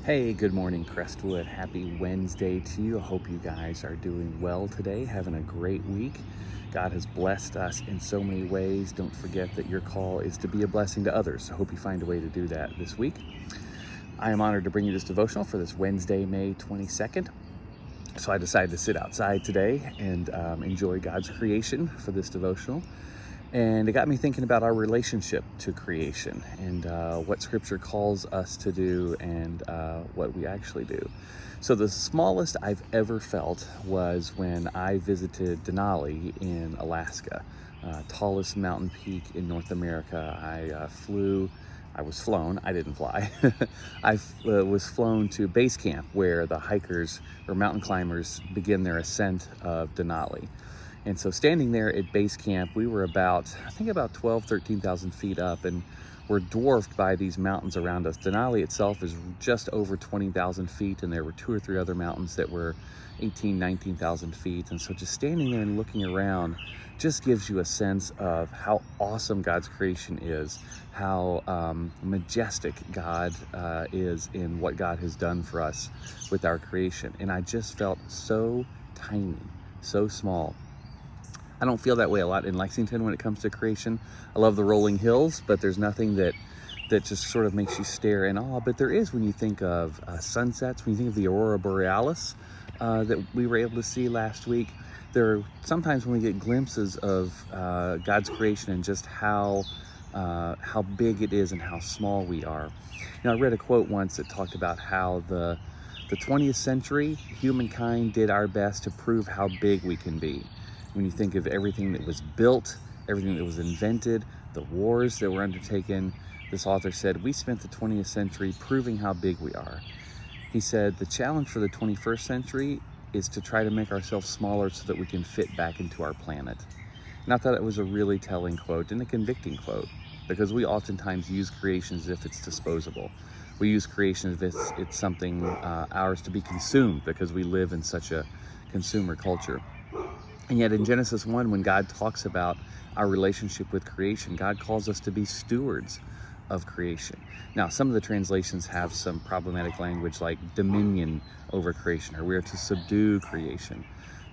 Hey, good morning, Crestwood. Happy Wednesday to you. I hope you guys are doing well today, having a great week. God has blessed us in so many ways. Don't forget that your call is to be a blessing to others. I hope you find a way to do that this week. I am honored to bring you this devotional for this Wednesday, May 22nd. So I decided to sit outside today and enjoy God's creation for this devotional. And it got me thinking about our relationship to creation and what Scripture calls us to do and what we actually do. So the smallest I've ever felt was when I visited Denali in Alaska, tallest mountain peak in North America. I was flown, I didn't fly. I was flown to base camp where the hikers or mountain climbers begin their ascent of Denali. And so standing there at base camp, we were about 12, 13,000 feet up, and we're dwarfed by these mountains around us. Denali itself is just over 20,000 feet, and there were two or three other mountains that were 18, 19,000 feet. And so just standing there and looking around just gives you a sense of how awesome God's creation is, how majestic God is in what God has done for us with our creation. And I just felt so tiny, so small. I don't feel that way a lot in Lexington when it comes to creation. I love the rolling hills, but there's nothing that just sort of makes you stare in awe. But there is when you think of sunsets, when you think of the aurora borealis that we were able to see last week. There are sometimes when we get glimpses of God's creation and just how big it is and how small we are. I read a quote once that talked about how the 20th century, humankind did our best to prove how big we can be. When you think of everything that was built, everything that was invented, the wars that were undertaken, this author said, we spent the 20th century proving how big we are. He said, the challenge for the 21st century is to try to make ourselves smaller so that we can fit back into our planet. And I thought it was a really telling quote and a convicting quote, because we oftentimes use creation as if it's disposable. We use creation as if it's something ours to be consumed because we live in such a consumer culture. And yet in Genesis 1, when God talks about our relationship with creation, God calls us to be stewards of creation. Now, some of the translations have some problematic language like dominion over creation, or we are to subdue creation.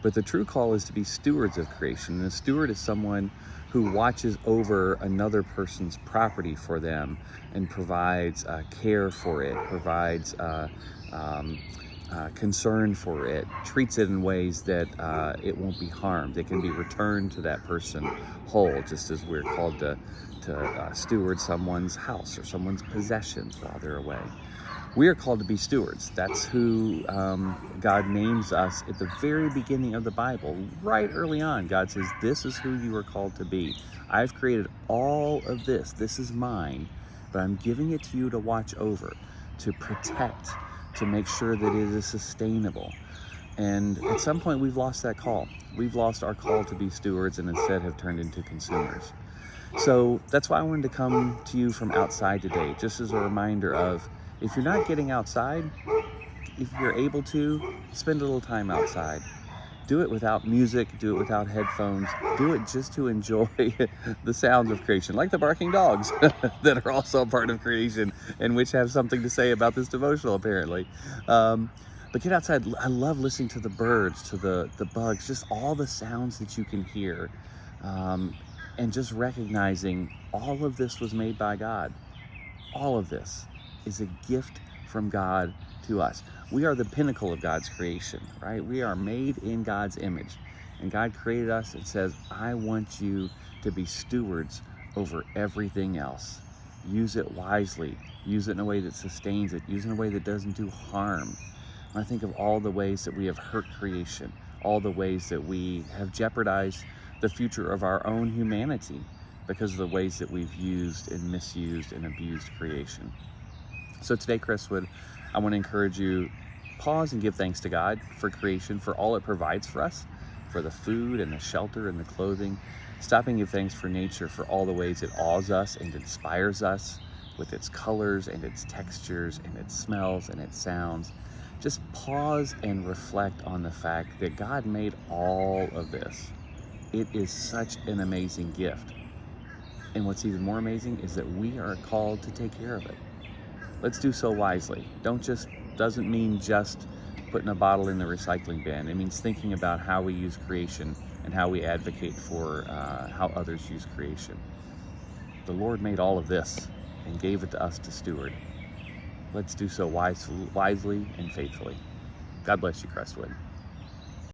But the true call is to be stewards of creation. And a steward is someone who watches over another person's property for them and provides care for it, provides concern for it, treats it in ways that it won't be harmed. It can be returned to that person whole, just as we're called to steward someone's house or someone's possessions while they're away. We are called to be stewards. That's who God names us at the very beginning of the Bible. Right early on, God says, this is who you are called to be. I've created all of this. This is mine, but I'm giving it to you to watch over, to protect, to make sure that it is sustainable. And at some point we've lost that call. We've lost our call to be stewards and instead have turned into consumers. So that's why I wanted to come to you from outside today, just as a reminder of, if you're not getting outside, if you're able to, spend a little time outside. Do it without music, do it without headphones, do it just to enjoy the sounds of creation, like the barking dogs that are also a part of creation and which have something to say about this devotional, apparently. But get outside. I love listening to the birds, to the bugs, just all the sounds that you can hear, and just recognizing all of this was made by God. All of this is a gift from God to us. We are the pinnacle of God's creation, right? We are made in God's image. And God created us and says, I want you to be stewards over everything else. Use it wisely. Use it in a way that sustains it. Use it in a way that doesn't do harm. And I think of all the ways that we have hurt creation, all the ways that we have jeopardized the future of our own humanity because of the ways that we've used and misused and abused creation. So today, Crestwood, I want to encourage you, pause and give thanks to God for creation, for all it provides for us, for the food and the shelter and the clothing. Stop and give thanks for nature, for all the ways it awes us and inspires us with its colors and its textures and its smells and its sounds. Just pause and reflect on the fact that God made all of this. It is such an amazing gift. And what's even more amazing is that we are called to take care of it. Let's do so wisely. Don't just doesn't mean just putting a bottle in the recycling bin. It means thinking about how we use creation and how we advocate for how others use creation. The Lord made all of this and gave it to us to steward. Let's do so wisely and faithfully. God bless you, Crestwood.